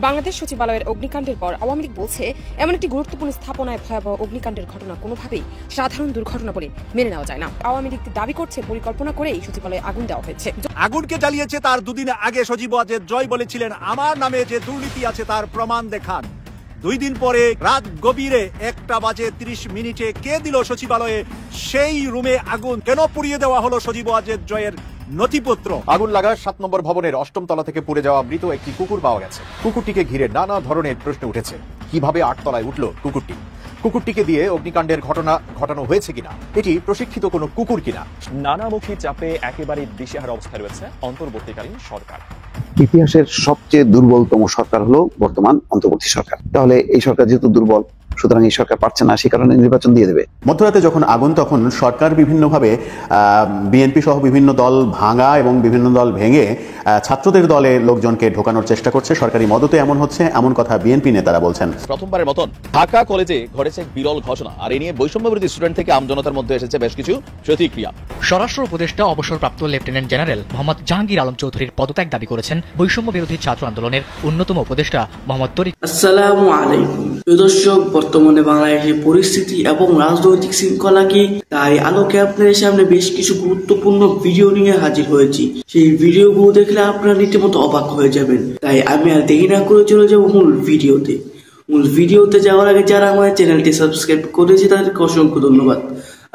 বাংলাদেশ সচিবালয়ের অগ্নিকাণ্ডের পর আওয়ামী লীগ বলছে এমন একটি গুরুত্বপূর্ণ স্থাপনায় ভয়াবহ অগ্নিকাণ্ডের ঘটনা কোনোভাবেই সাধারণ দুর্ঘটনা বলে মেনে নেওয়া যায় না। আওয়ামী লীগ দাবি করছে পরিকল্পনা করেই সচিবালয়ে আগুন দেওয়া হয়েছে। আগুনকে জ্বালিয়েছে তার দুদিন আগে সজীব ওয়াজেদ জয় বলেছিলেন আমার নামে যে দুর্নীতি আছে তার প্রমাণ দেখান। 2 দিন পরে রাত গভীরে 1:30 কে দিল সচিবালয়ে সেই রুমে আগুন? কেন পুড়িয়ে দেওয়া হলো সজীব ওয়াজেদ জয়ের নথিপত্র? আগুন লাগা 7 নম্বর ভবনের 8ম তলা থেকে পুড়ে যাওয়া মৃত একটি কুকুর পাওয়া গেছে। কুকুরটিকে ঘিরে নানা ধরনের প্রশ্ন উঠেছে। কিভাবে 8 তলায় উঠল কুকুরটি? কুকুরটিকে দিয়ে অগ্নিকাণ্ডের ঘটনা ঘটানো হয়েছে কিনা? এটি প্রশিক্ষিত কোনো কুকুর কিনা? নানামুখী চাপে একেবারে দিশেহারা অবস্থায় রয়েছে অন্তর্বর্তীকালীন সরকার। ইতিহাসের সবচেয়ে দুর্বলতম সরকার হলো বর্তমান অন্তর্বর্তী সরকার। তাহলে এই সরকার যেহেতু দুর্বল, সুতরাং এই সরকার পারছে না, সে কারণে নির্বাচন দিয়ে দেবে। মধ্যরাতে যখন আগুন, তখন সরকার বিভিন্নভাবে বিএনপি সহ বিভিন্ন দল ভাঙা এবং বিভিন্ন দল ভেঙে ছাত্রদের দলে লোকজনকে ঢোকানোর চেষ্টা করছে। সরকারি মদতে এমন হচ্ছে, এমন কথা বিএনপি নেতারা বলছেন। প্রথমবারের মতন ঢাকা কলেজে ঘটেছে বিরল ঘটনা, আর এ নিয়ে বৈষম্যবিরোধী স্টুডেন্ট থেকে আমজনতার মধ্যে এসেছে বেশ কিছু প্রতিক্রিয়া। স্বরাষ্ট্র উপদেষ্টা অবসরপ্রাপ্ত লেফটেন্যান্ট জেনারেল মোহাম্মদ জাহাঙ্গীর আলম চৌধুরীর পদত্যাগ দাবি করেছেন বৈষম্য বিরোধী ছাত্র আন্দোলনের অন্যতম উপদেষ্টা মোহাম্মদ তরিক। আসসালামু আলাইকুম দর্শক, বর্তমানে বাংলাদেশের পরিস্থিতি এবং রাজনৈতিক শৃঙ্খলাকে তাই আলোকে আপনাদের সামনে বেশ কিছু গুরুত্বপূর্ণ ভিডিও নিয়ে হাজির হয়েছি। সেই ভিডিওগুলো দেখলে আপনারা রীতিমতো অবাক হয়ে যাবেন। তাই আমি আর দেরি না করে চলে যাবো মূল ভিডিওতে যাওয়ার আগে যারা আমার চ্যানেলটি সাবস্ক্রাইব করেছে তাদেরকে অসংখ্য ধন্যবাদ।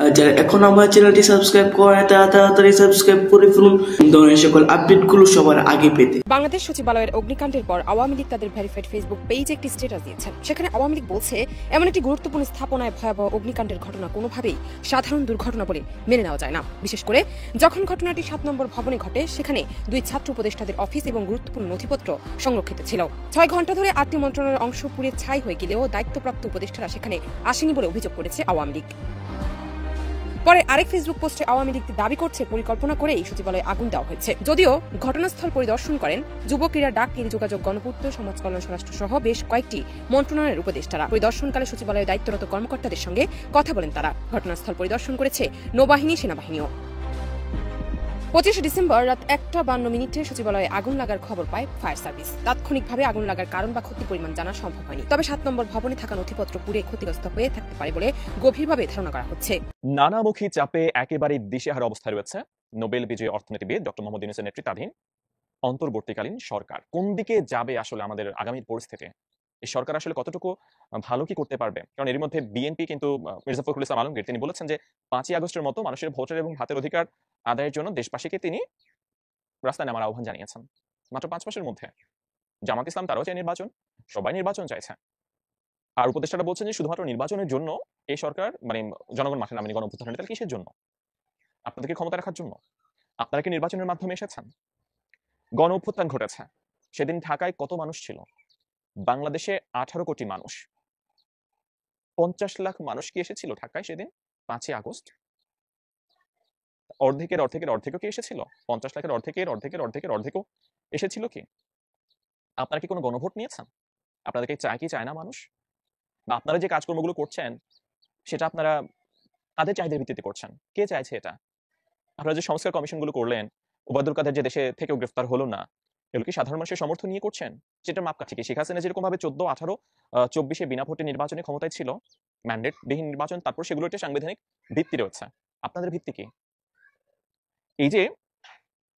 আর যারা এখন আমার চ্যানেলটি সাবস্ক্রাইব করে তারা তাড়াতাড়ি সাবস্ক্রাইব করে ফেলুন ধরনের সকল আপডেটগুলো সবার আগে পেতে। বাংলাদেশ সচিবালয়ের অগ্নিকাণ্ডের পর আওয়ামী লীগ তাদের ভেরিফাইড ফেসবুক পেজে একটি স্ট্যাটাস দিয়েছেন। সেখানে আওয়ামী লীগ বলছে এমন একটি গুরুত্বপূর্ণ স্থাপনায় ভয়াবহ অগ্নিকাণ্ডের ঘটনা কোনোভাবেই সাধারণ দুর্ঘটনা বলে মেনে নেওয়া যায় না। বিশেষ করে যখন ঘটনাটি 7 নম্বর ভবনে ঘটে, সেখানে 2 ছাত্র উপদেষ্টাদের অফিস এবং গুরুত্বপূর্ণ নথিপত্র সংরক্ষিত ছিল। 6 ঘন্টা ধরে 8টি মন্ত্রণালয়ের অংশ পুড়ে ছাই হয়ে গেলেও দায়িত্বপ্রাপ্ত উপদেষ্টারা সেখানে আসেনি বলে অভিযোগ করেছে আওয়ামী লীগ। পরে আরেক ফেসবুক পোস্টে আওয়ামী লীগ দাবি করছে পরিকল্পনা করেই সচিবালয়ে আগুন দেওয়া হয়েছে। যদিও ঘটনাস্থল পরিদর্শন করেন যুব ক্রীড়া, ডাক, টেলিযোগাযোগ, গণপূর্ত, সমাজ কল্যাণ, স্বরাষ্ট্র সহ বেশ কয়েকটি মন্ত্রণালয়ের উপদেষ্টারা। পরিদর্শনকালে সচিবালয়ে দায়িত্বরত কর্মকর্তাদের সঙ্গে কথা বলেন তারা। ঘটনাস্থল পরিদর্শন করেছে নৌবাহিনী, সেনাবাহিনীও। 25 ডিসেম্বর রাত 1:52 সচিবালয়ে আগুন লাগার খবর পায় ফায়ার সার্ভিস। তাৎক্ষণিকভাবে আগুন লাগার কারণ বা ক্ষতির পরিমাণ জানা সম্ভব হয়নি। তবে 7 নম্বর ভবনে থাকা নথিপত্র পুড়ে ক্ষতিগ্রস্ত হয়ে থাকতে পারে বলে গভীরভাবে ধারণা করা হচ্ছে। নানামুখী চাপে একেবারে দিশেহারা অবস্থায় রয়েছে নোবেল বিজয়ী অর্থনীতিবিদ ডক্টর মোহাম্মদ ইউনূসের নেতৃত্বাধীন অন্তর্বর্তীকালীন সরকার। কোন দিকে যাবে আসলে আমাদের আগামীর পরিস্থিতি? এই সরকার আসলে কতটুকু ভালো কি করতে পারবে? কারণ এর মধ্যে বিএনপি কিন্তু মির্জা ফখরুল ইসলাম আলমগীর তিনি বলেছেন যে 5ই আগস্টের মতো মানুষের ভোটের এবং ভাতের অধিকার আদায়ের জন্য দেশবাসীকে তিনি রাস্তায় নামার আহ্বান জানিয়েছেন। মাত্র 5 মাসের মধ্যে জামাত ইসলাম তারাও চায় নির্বাচন, সবাই নির্বাচন চাইছে। আর উপদেষ্টারা বলছেন যে শুধুমাত্র নির্বাচনের জন্য এই সরকার, মানে জনগণ মাঠে নামেনি গণঅভ্যুত্থানে, তাহলে কিসের জন্য? আপনাদেরকে ক্ষমতা রাখার জন্য? আপনারা কি নির্বাচনের মাধ্যমে এসেছেন? গণঅভ্যুত্থান ঘটেছে, সেদিন ঢাকায় কত মানুষ ছিল? বাংলাদেশে 18 কোটি মানুষ, 50 লাখ মানুষ কি এসেছিল ঢাকায় সেদিন 5ই আগস্ট? অর্ধেকও কি এসেছিল? 50 লাখের অর্ধেকও এসেছিল কি? আপনারা কি কোনো গণভোট নিয়েছেন? আপনাদেরকে চায় কি চায় না মানুষ? বা আপনারা যে কাজকর্মগুলো করছেন সেটা আপনারা কাদের চাহিদার ভিত্তিতে করছেন? কে চাইছে এটা? আপনারা যে সংস্কার কমিশনগুলো করলেন, ওবায়দুল কাদের যে দেশে থেকেও গ্রেফতার হলো না, এগুলো কি সাধারণ মানুষের সমর্থন নিয়ে করছেন? যেটা মাপকাঠি কি? শেখ হাসিনা যেরকম ভাবে 14, 18, 24 বিনা ভোটে নির্বাচনে ক্ষমতায় ছিল, ম্যান্ডেট বিহীন নির্বাচন, তারপর সেগুলো একটা সাংবিধানিক ভিত্তি রয়েছে। আপনাদের ভিত্তি কি? এই যে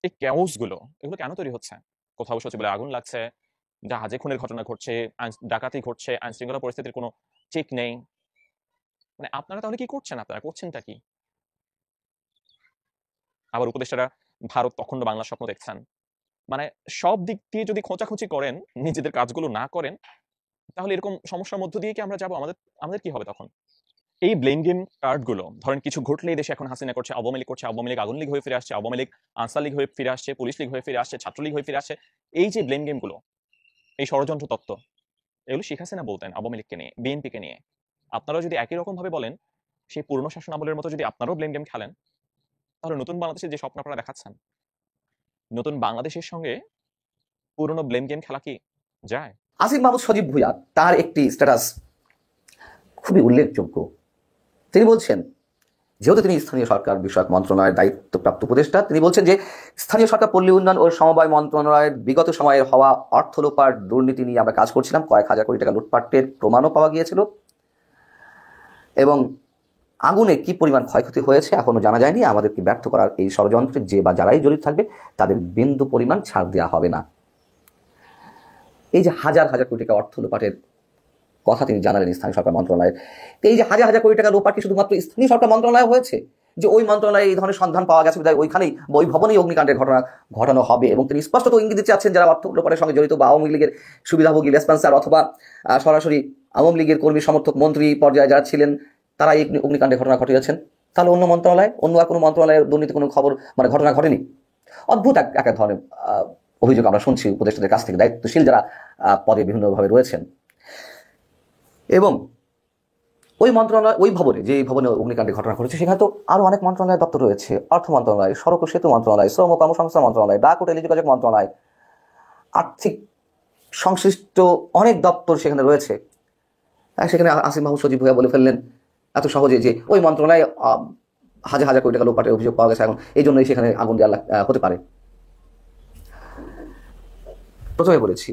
এই ক্যাওস গুলো, এগুলো কেন তৈরি হচ্ছে? কোথাও সচিবালয়ে আগুন লাগছে, জাহাজে খুনের ঘটনা ঘটছে, ডাকাতি ঘটছে, আইন শৃঙ্খলা পরিস্থিতির কোনো ঠিক নেই। মানে আপনারা তাহলে কি করছেন? আপনারা করছেনটা কি? আবার উপদেষ্টারা ভারত অখণ্ড বাংলার স্বপ্ন দেখছেন। মানে সব দিক দিয়ে যদি খোঁচাখুচি করেন, নিজেদের কাজগুলো না করেন, তাহলে এরকম সমস্যার মধ্য দিয়ে কি আমরা যাবো? আমাদের কি হবে তখন? এই ব্লেম গেম কার্ডগুলো, ধরেন কিছু ঘটলেই দেশে এখন হাসিনা করছে, আওয়ামী লীগ করছে, আওয়ামী লীগ আগুন লীগ হয়ে ফিরে আসছে, আওয়ামী লীগ আনসার লীগ হয়ে ফিরে আসছে, পুলিশ লীগ হয়ে ফিরে আসছে, ছাত্রলীগ হয়ে ফিরে আসছে। এই যে ব্লেম গেমগুলো, এই ষড়যন্ত্র তত্ত্ব, এগুলো শেখ হাসিনা বলতেন আওয়ামী লীগকে নিয়ে, বিএনপিকে নিয়ে। আপনারা যদি একই রকম ভাবে বলেন, সেই পুরনো শাসন আমলের মতো যদি আপনারাও ব্লেম গেম খেলেন, তাহলে নতুন বাংলাদেশের যে স্বপ্ন আপনারা দেখাচ্ছেন, নতুন বাংলাদেশের সঙ্গে পুরনো ব্লেম গেম খেলা কি যায়? আসিফ মাহমুদ সজীব ভুঁইয়া তার একটি স্ট্যাটাস খুবই উল্লেখযোগ্য। তিনি বলছেন যেহেতু তিনি স্থানীয় সরকার বিষয়ক মন্ত্রণালয়ের দায়িত্বপ্রাপ্ত উপদেষ্টা, তিনি বলছেন যে স্থানীয় সরকার পল্লী উন্নয়ন ও সমবায় মন্ত্রণালয়ের বিগত সময়ের হওয়া অর্থ লোপাট দুর্নীতি নিয়ে আমরা কাজ করছিলাম। কয়েক হাজার কোটি টাকা লুটপাটের প্রমাণও পাওয়া গিয়েছিল এবং আগুনে কি পরিমাণ ক্ষয়ক্ষতি হয়েছে এখনো জানা যায়নি। আমাদেরকে ব্যর্থ করার এই ষড়যন্ত্রে যে বা যারাই জড়িত থাকবে তাদের বিন্দু পরিমাণ ছাড় দেওয়া হবে না। এই যে হাজার হাজার কোটি টাকা অর্থ লোপাটের কথা তিনি জানালেন স্থানীয় সরকার মন্ত্রণালয়ের, এই যে হাজার হাজার কোটি টাকা লোপাট কি শুধুমাত্র স্থানীয় সরকার মন্ত্রণালয় হয়েছে যে ওই মন্ত্রণালয়ে এই ধরনের সন্ধান পাওয়া গেছে বিধায় ওইখানেই ওই ভবনেই অগ্নিকাণ্ডের ঘটনা ঘটানো হবে? এবং তিনি স্পষ্টত ইঙ্গিত দিতে চাচ্ছেন যারা অর্থ লোপাটের সঙ্গে জড়িত বা আওয়ামী লীগের সুবিধাভোগী লেসপেন্সার অথবা সরাসরি আওয়ামী লীগের কর্মী সমর্থক মন্ত্রী পর্যায়ে যারা ছিলেন তারা এই অগ্নিকাণ্ডের ঘটনা ঘটিয়েছেন। তাহলে অন্য মন্ত্রণালয়, অন্য আর কোনো মন্ত্রণালয়ের দুর্নীতি কোনো খবর ঘটনা ঘটেনি? অদ্ভুত এক ধরনের অভিযোগ আমরা শুনছি উপদেষ্টাদের কাছ থেকে, দায়িত্বশীল যারা পদে বিভিন্নভাবে রয়েছেন। এবং ওই মন্ত্রণালয়, ওই ভবনে, যে ভবনে অগ্নিকাণ্ডের ঘটনা ঘটেছে সেখানে তো আরও অনেক মন্ত্রণালয় দপ্তর রয়েছে। অর্থ মন্ত্রণালয়, সড়ক ও সেতু মন্ত্রণালয়, শ্রম ও কর্মসংস্থান মন্ত্রণালয়, ডাক ও টেলিযোগাযোগ মন্ত্রণালয়, আর্থিক সংশ্লিষ্ট অনেক দপ্তর সেখানে রয়েছে। সেখানে আসিফ মাহমুদ সজীব ভূঁইয়া বলে ফেললেন এত সহজে যে ওই মন্ত্রণালয়ে হাজার হাজার কোটি টাকা লোপাটের অভিযোগ পাওয়া গেছে, এখন এই জন্যই সেখানে আগুন দেওয়া হতে পারে। প্রথমে বলেছি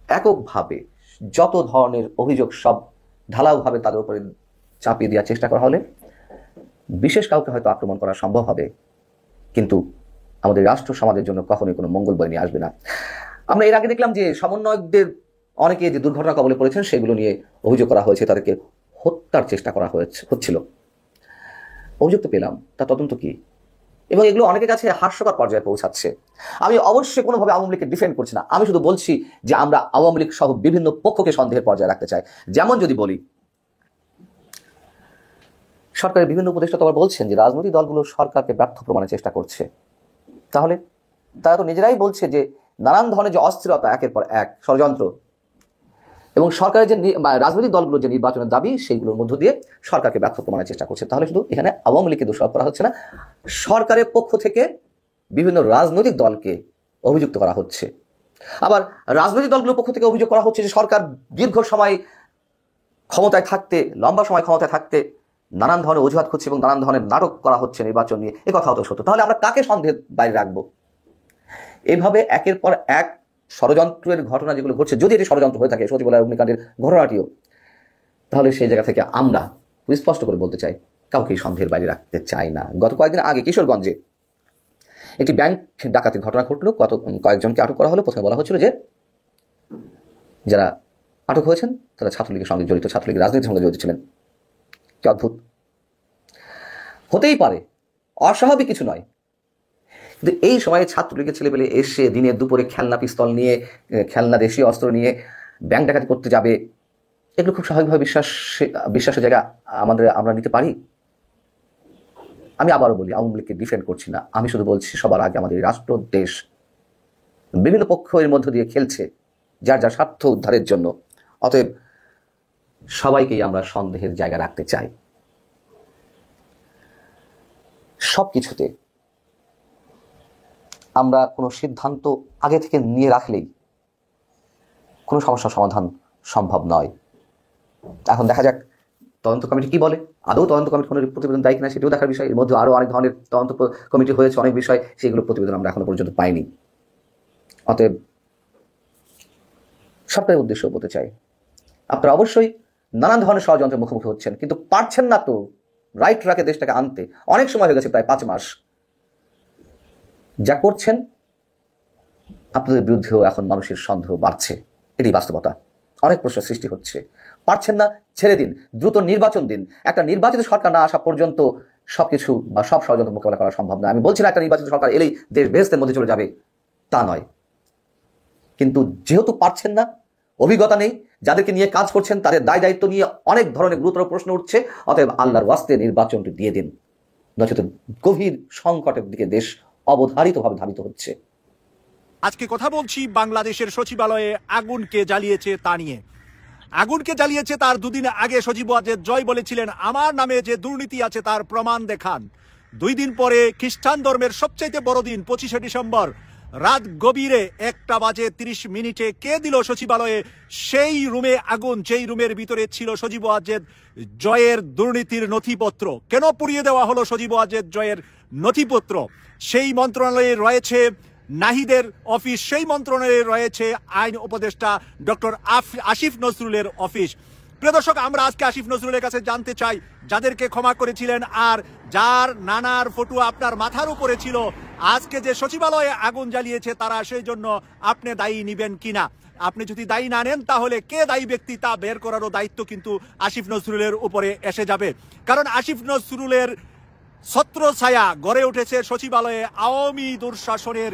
এককভাবে যত ধরনের অভিযোগ সব ঢালাওভাবে তাদের উপরে চাপিয়ে দেওয়ার চেষ্টা করা হলে বিশেষ কাউকে হয়তো আক্রমণ করা সম্ভব হবে, কিন্তু আমাদের রাষ্ট্র সমাজের জন্য কখনোই কোনো মঙ্গল বয়ে নিয়ে আসবে না। আমরা এর আগে দেখলাম যে সমন্বয়কদের অনেকে যে দুর্ঘটনা কবলে পড়েছেন সেগুলো নিয়ে অভিযোগ করা হয়েছে, তাদেরকে হত্যার চেষ্টা করা হচ্ছিল। অভিযোগ তো পেলাম, তার তদন্ত কি? এবং এগুলো অনেকের কাছে হাস্যকর পর্যায়ে পৌঁছাচ্ছে। আমি অবশ্যই কোনোভাবে আওয়ামী লীগকে ডিফেন্ড করছি না, আমি শুধু বলছি যে আমরা আওয়ামী লীগ সহ বিভিন্ন পক্ষকে সন্দেহের পর্যায়ে রাখতে চাই। যেমন যদি বলি, সরকারের বিভিন্ন উপদেষ্টা তো আবার বলছেন যে রাজনৈতিক দলগুলো সরকারকে ব্যর্থ প্রমাণের চেষ্টা করছে। তাহলে তারা তো নিজেরাই বলছে যে নানান ধরনের যে অস্থিরতা, একের পর এক ষড়যন্ত্র এবং সরকারের যে রাজনৈতিক দলগুলোর যে নির্বাচনের দাবি সেইগুলোর মধ্য দিয়ে সরকারকে ব্যর্থ প্রমাণের চেষ্টা করছে। তাহলে শুধু এখানে আওয়ামী লীগকে দোষারোপ করা হচ্ছে না, সরকারের পক্ষ থেকে বিভিন্ন রাজনৈতিক দলকে অভিযুক্ত করা হচ্ছে। আবার রাজনৈতিক দলগুলোর পক্ষ থেকে অভিযোগ করা হচ্ছে যে সরকার দীর্ঘ সময় ক্ষমতায় থাকতে, লম্বা সময় ক্ষমতায় থাকতে নানান ধরনের অজুহাত খুঁজছে এবং নানান ধরনের নাটক করা হচ্ছে নির্বাচন নিয়ে। এ কথাও তো সত্য। তাহলে আমরা কাকে সন্দেহের বাইরে রাখবো? এইভাবে একের পর এক ষড়যন্ত্রের ঘটনা যেগুলো ঘটছে, যদি এটি ষড়যন্ত্র হয়ে থাকে সচিবালয় অগ্নিকাণ্ডের ঘটনাটিও, তাহলে সেই জায়গা থেকে আমরা স্পষ্ট করে বলতে চাই কাউকে সন্দেহের বাইরে রাখতে চাই না। গত কয়েকদিন আগে কিশোরগঞ্জে একটি ব্যাংক ডাকাতির ঘটনা ঘটলো, কয়েকজনকে আটক করা হলো। প্রথমে বলা হচ্ছিল যে যারা আটক হয়েছেন তারা ছাত্রলীগের সঙ্গে জড়িত, ছাত্রলীগের রাজনীতির সঙ্গে জড়িত ছিলেন। কি অদ্ভুত! হতেই পারে, অস্বাভাবিক কিছু নয়, কিন্তু এই সময়ে ছাত্রলীগের ছেলেপেলে এসে দিনে দুপুরে খেলনা পিস্তল নিয়ে, খেলনা দেশীয় অস্ত্র নিয়ে ব্যাংক ডাকাতি করতে যাবে, এগুলো খুব স্বাভাবিকভাবে বিশ্বাসের জায়গা আমরা নিতে পারি। আমি আবারও বলি, আওয়ামী লীগকে ডিফেন্ড করছি না, আমি শুধু বলছি সবার আগে আমাদের রাষ্ট্র, দেশ, বিভিন্ন পক্ষ এর মধ্য দিয়ে খেলছে যার যার স্বার্থ উদ্ধারের জন্য। অতএব সবাইকেই আমরা সন্দেহের জায়গা রাখতে চাই। সবকিছুতে আমরা কোনো সিদ্ধান্ত আগে থেকে নিয়ে রাখলেই কোনো সমস্যার সমাধান সম্ভব নয়। এখন দেখা যাক তদন্ত কমিটি কি বলে। আদৌ তদন্ত কমিটি কোনো প্রতিবেদন দেয় কিনা সেটিও দেখার বিষয়। এর মধ্যে আরও অনেক ধরনের তদন্ত কমিটি হয়েছে, অনেক বিষয়, সেগুলো প্রতিবেদন আমরা এখনো পর্যন্ত পাইনি। অতএব সরকারের উদ্দেশ্য বলতে চাই, আপনারা অবশ্যই নানান ধরনের ষড়যন্ত্রের মুখোমুখি হচ্ছেন, কিন্তু পারছেন না তো রাইট ট্র্যাকে দেশটাকে আনতে। অনেক সময় হয়ে গেছে, প্রায় 5 মাস। যা করছেন আপনাদের বিরুদ্ধেও এখন মানুষের সন্দেহ বাড়ছে, এটি বাস্তবতা। অনেক প্রশ্ন সৃষ্টি হচ্ছে। পারছেন না, ছেড়ে দিন, দ্রুত নির্বাচন দিন। একটা নির্বাচিত সরকার না আসা পর্যন্ত সবকিছু বা সব ষড়যন্ত্র মোকাবেলা করা সম্ভব না। আমি বলছি না একটা নির্বাচিত সরকার এলেই দেশ বেহেশতের মধ্যে চলে যাবে, তা নয়। কিন্তু যেহেতু পারছেন না, অভিজ্ঞতা নেই, যাদেরকে নিয়ে কাজ করছেন তাদের দায় দায়িত্ব নিয়ে অনেক ধরনের গুরুতর প্রশ্ন উঠছে। অতএব আল্লাহর ওয়াস্তে নির্বাচনটি দিয়ে দিন, নচেত গভীর সংকটের দিকে দেশ অবধারিতভাবে ধাবিত হচ্ছে। আজকে কথা বলছি বাংলাদেশের সচিবালয়ে আগুনকে জ্বালিয়েছে তা নিয়ে। আগুনকে জ্বালিয়েছে তার দুদিন আগে সজীব ওয়াজেদ জয় বলেছিলেন আমার নামে যে দুর্নীতি আছে তার প্রমাণ দেখান। 2 দিন পরে খ্রিস্টান ধর্মের সবচাইতে বড় দিন 25শে ডিসেম্বর রাত গভীরে 1:30 কে দিল সচিবালয়ে সেই রুমে আগুন, যেই রুমের ভিতরে ছিল সজীব ওয়াজেদ জয়ের দুর্নীতির নথিপত্র? কেন পুড়িয়ে দেওয়া হলো সজীব ওয়াজেদ জয়ের নথিপত্র? সেই মন্ত্রণালয়ে রয়েছে নাহিদের অফিস, সেই মন্ত্রণালয়ে রয়েছে আইন উপদেষ্টা ডক্টর আসিফ নজরুলের অফিস। প্রিয় দর্শক, আমরা আজকে আসিফ নজরুলের কাছে জানতে চাই, যাদেরকে ক্ষমা করেছিলেন আর যার নানার ফটো আপনার মাথার উপরে ছিল, আজকে যে সচিবালয়ে আগুন জ্বালিয়েছে তারা সেই জন্য আপনি দায়ী নিবেন কিনা? আপনি যদি দায়ী না নেন তাহলে কে দায়ী ব্যক্তি তা বের করারও দায়িত্ব কিন্তু আসিফ নজরুলের উপরে এসে যাবে। কারণ আসিফ নজরুলের ছত্রছায়া গড়ে উঠেছে সচিবালয়ে আওয়ামী দুঃশাসনের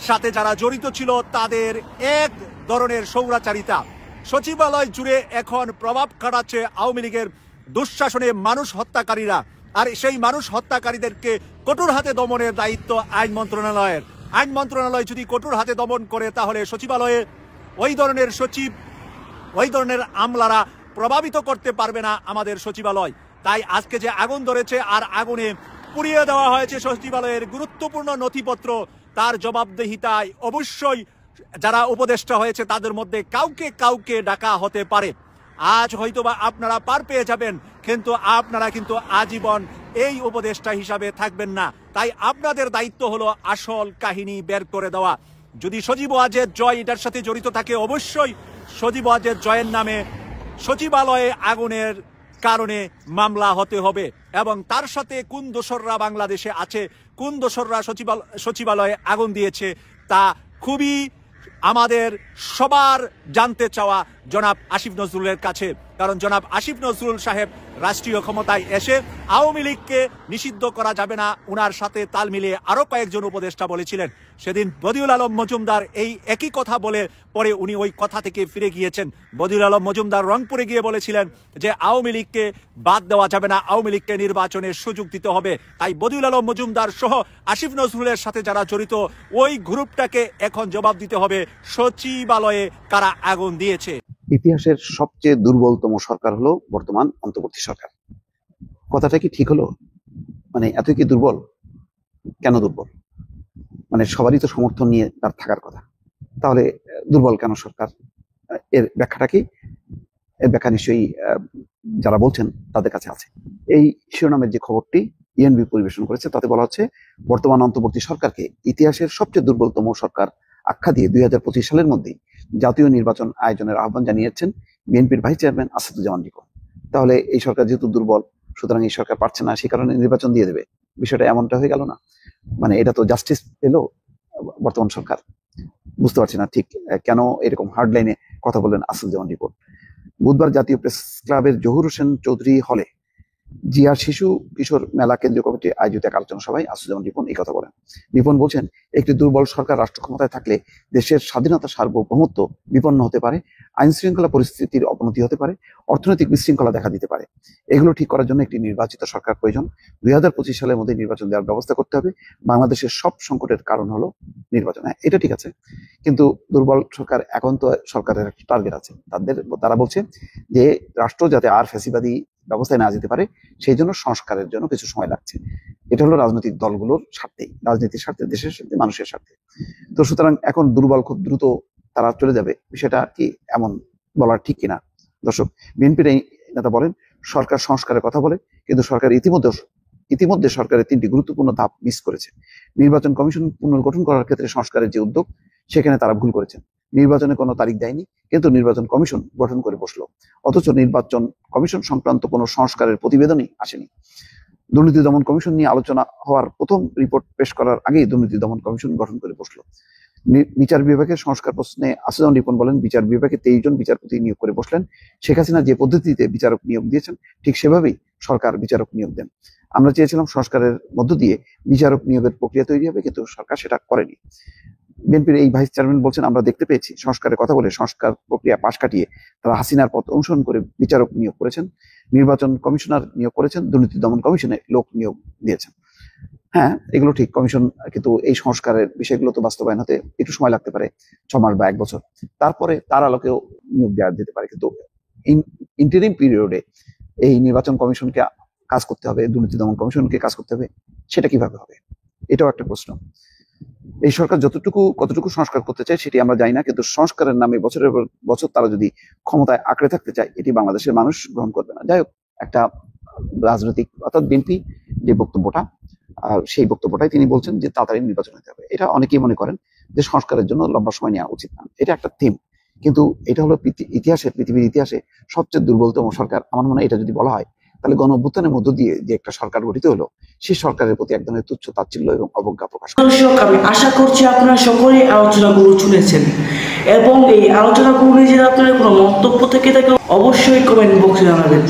সাথে যারা জড়িত ছিল তাদের এক ধরনের স্বৈরাচারিতা। সচিবালয় জুড়ে এখন প্রভাব খাটাচ্ছে আওয়ামী লীগের দুঃশাসনে মানুষ হত্যাকারীরা, আর সেই মানুষ হত্যাকারীদেরকে কঠোর হাতে দমনের দায়িত্ব আইন মন্ত্রণালয়ের। আইন মন্ত্রণালয় যদি কঠোর হাতে দমন করে তাহলে সচিবালয়ে ওই ধরনের সচিব, ওই ধরনের আমলারা প্রভাবিত করতে পারবে না আমাদের সচিবালয়। তাই আজকে যে আগুন ধরেছে আর আগুনে পুড়িয়ে দেওয়া হয়েছে সচিবালয়ের গুরুত্বপূর্ণ নথিপত্র, তার জবাবদিহিতায় অবশ্যই যারা উপদেষ্টা হয়েছে তাদের মধ্যে কাউকে কাউকে ডাকা হতে পারে। আজ হয়তোবা আপনারা পার পেয়ে যাবেন, কিন্তু আপনারা কিন্তু আজীবন এই উপদেষ্টা হিসাবে থাকবেন না। তাই আপনাদের দায়িত্ব হলো আসল কাহিনী বের করে দেওয়া। যদি সজীব ওয়াজেদ জয় এটার সাথে জড়িত থাকে, অবশ্যই সজীব ওয়াজেদ জয়ের নামে সচিবালয়ে আগুনের কারণে মামলা হতে হবে, এবং তার সাথে কোন দোসররা বাংলাদেশে আছে, কোন দোসররা সচিবালয়ে আগুন দিয়েছে তা খুবই আমাদের সবার জানতে চাওয়া জনাব আসিফ নজরুলের কাছে। কারণ জনাব আসিফ নজরুল সাহেব রাষ্ট্রীয় ক্ষমতায় এসে আওয়ামী লীগকে নিষিদ্ধ করা যাবে না, উনার সাথে তাল মিলিয়ে আরো কয়েকজন উপদেষ্টা বলেছিলেন। সেদিন বদিউল আলম মজুমদার এই একই কথা বলে পরে উনি ওই কথা থেকে ফিরে গিয়েছেন। বদিউল আলম মজুমদার রংপুরে গিয়ে বলেছিলেন যে আওয়ামী লীগকে বাদ দেওয়া যাবে না, আওয়ামী লীগকে নির্বাচনের সুযোগ দিতে হবে। তাই বদিউল আলম মজুমদার সহ আসিফ নজরুলের সাথে যারা জড়িত ওই গ্রুপটাকে এখন জবাব দিতে হবে সচিবালয়ে কারা আগুন দিয়েছে। ইতিহাসের সবচেয়ে দুর্বলতম সরকার হলো বর্তমান অন্তর্বর্তী সরকার। কথাটা কি ঠিক হলো? মানে এত কি দুর্বল? কেন দুর্বল? মানে সবারই তো সমর্থন নিয়ে তার থাকার কথা, তাহলে দুর্বল কেন সরকার? এর ব্যাখ্যাটা কি? এর ব্যাখ্যা নিশ্চয়ই যারা বলছেন তাদের কাছে আছে। এই শিরোনামের যে খবরটি ইএনবি পরিবেশন করেছে তাতে বলা হচ্ছে, বর্তমান অন্তর্বর্তী সরকারকে ইতিহাসের সবচেয়ে দুর্বলতম সরকার আখ্যা দিয়ে 2025 সালের মধ্যেই জাতীয় নির্বাচন আয়োজনের আহ্বান জানিয়েছেন বিএনপির ভাইস চেয়ারম্যান আসাদুজ্জামান রিপন। তাহলে এই সরকার যেহেতু দুর্বল, সুতরাং এই সরকার পারছে না, সেই কারণে নির্বাচন দিয়ে দেবে, বিষয়টা এমনটা হয়ে গেল না? মানে এটা তো জাস্টিস পেলো বর্তমান সরকার? বুঝতে পারছি না ঠিক কেন এরকম হার্ড লাইনে কথা বললেন আসাদুজ্জামান রিপন। বুধবার জাতীয় প্রেস ক্লাবের জহুর হোসেন চৌধুরী হলে জিয়া শিশু কিশোর মেলা কেন্দ্রীয় কমিটি আয়োজিত এক আলোচনা সভায় আসাদুজ্জামান রিপন এই কথা বলেন। রিপন বলছেন, একটি দুর্বল সরকার রাষ্ট্র ক্ষমতায় থাকলে দেশের স্বাধীনতা সার্বভৌমত্ব বিপন্ন হতে পারে, আইন শৃঙ্খলা পরিস্থিতির অবনতি হতে পারে, অর্থনৈতিক বিশৃঙ্খলা দেখা দিতে পারে। এগুলো ঠিক করার জন্য একটি নির্বাচিত সরকার প্রয়োজন। 2025 সালের মধ্যে নির্বাচন দেওয়ার ব্যবস্থা করতে হবে। বাংলাদেশের সব সংকটের কারণ হলো নির্বাচন। হ্যাঁ, এটা ঠিক আছে, কিন্তু দুর্বল সরকার, এখন তো সরকারের একটা টার্গেট আছে তারা বলছে যে রাষ্ট্র যাতে আর ফ্যাসিবাদী ব্যবস্থায় না যেতে পারে সেই জন্য সংস্কারের জন্য কিছু সময় লাগছে। এটা হলো রাজনৈতিক দলগুলোর স্বার্থে, রাজনীতির স্বার্থে, দেশের স্বার্থে, মানুষের স্বার্থে। তো সুতরাং এখন দুর্বল খুব দ্রুত তারা চলে যাবে, বিষয়টা কি এমন বলার ঠিক কিনা? দর্শক, বিএনপির এই নেতা বলেন সরকার সংস্কারের কথা বলে, কিন্তু সরকার ইতিমধ্যে সরকারের 3টি গুরুত্বপূর্ণ ধাপ মিস করেছে। নির্বাচন কমিশন পুনর্গঠন করার ক্ষেত্রে সংস্কারের যে উদ্যোগ, সেখানে তারা ভুল করেছেন। নির্বাচনে কোনো তারিখ দেয়নি, কিন্তু নির্বাচন কমিশন গঠন করে বসলো, অথচ নির্বাচন কমিশন সংক্রান্ত কোনো সংস্কারের প্রতিবেদনই আসেনি। দুর্নীতি দমন কমিশন নিয়ে আলোচনা হওয়ার প্রথম রিপোর্ট পেশ করার আগেই দুর্নীতি দমন কমিশন গঠন করে বসলো। বিচার বিভাগের সংস্কার প্রশ্নে আসাদুজ্জামান রিপন বলেন, বিচার বিভাগে 23 জন বিচারপতি নিয়োগ করে বসলেন। শেখ হাসিনা যে পদ্ধতিতে বিচারক নিয়োগ দিয়েছেন ঠিক সেভাবেই সরকার বিচারক নিয়োগ দেন। আমরা চেয়েছিলাম সংস্কারের মধ্য দিয়ে বিচারক নিয়োগের প্রক্রিয়া তৈরি হবে, কিন্তু সরকার সেটা করেনি। বিএনপির এই ভাইস চেয়ারম্যান বলছেন, আমরা দেখতে পেয়েছি সংস্কারের কথা বলে সংস্কার প্রক্রিয়া পাশ কাটিয়ে তারা হাসিনার পথ অনুসরণ করে বিচারক নিয়োগ করেছেন, নির্বাচন কমিশনার নিয়োগ করেছেন, দুর্নীতি দমন কমিশনে লোক নিয়োগ দিয়েছেন। হ্যাঁ, এগুলো ঠিক কমিশন, কিন্তু এই সংস্কারের বিষয়গুলো তো বাস্তবায়ন হতে একটু সময় লাগতে পারে, 6 মাস বা 1 বছর, তারপরে তার আলোকেও নিয়োগ দেওয়া যেতে পারে। কিন্তু ইন্টারিম পিরিয়ডে এই নির্বাচন কমিশনকে কাজ করতে হবে, দুর্নীতি দমন কমিশনকে কাজ করতে হবে, সেটা কিভাবে হবে? এটাও একটা প্রশ্ন। এই সরকার কতটুকু সংস্কার করতে চায় সেটি আমরা জানি না, কিন্তু সংস্কারের নামে বছরের পর বছর তারা যদি ক্ষমতায় আঁকড়ে থাকতে চায় এটি বাংলাদেশের মানুষ গ্রহণ করবে না। যাই হোক, একটা রাজনৈতিক অর্থাৎ বিএনপি যে বক্তব্যটা, সেই বক্তব্যটাই তিনি বলছেন যে তাড়াতাড়ি নির্বাচন হতে হবে। এটা অনেকেই মনে করেন যে সংস্কারের জন্য লম্বা সময় নেওয়া উচিত না, এটা একটা থিম, কিন্তু এটা হলো পৃথিবীর ইতিহাসে সবচেয়ে দুর্বলতম সরকার। আমার মনে হয় এটা যদি বলা হয় তাহলে গণ অভ্যুত্থানের মধ্য দিয়ে যে একটা সরকার গঠিত হলো, সেই সরকারের প্রতি এক ধরনের তুচ্ছ তাচ্ছিল্য এবং অবজ্ঞা প্রকাশ করে। দর্শক, আমি আশা করছি আপনারা সকলেই আলোচনাগুলো শুনেছেন এবং এই আলোচনাগুলো নিয়ে যদি আপনাদের কোনো মন্তব্য থেকে থাকে অবশ্যই কমেন্ট বক্সে জানাবেন।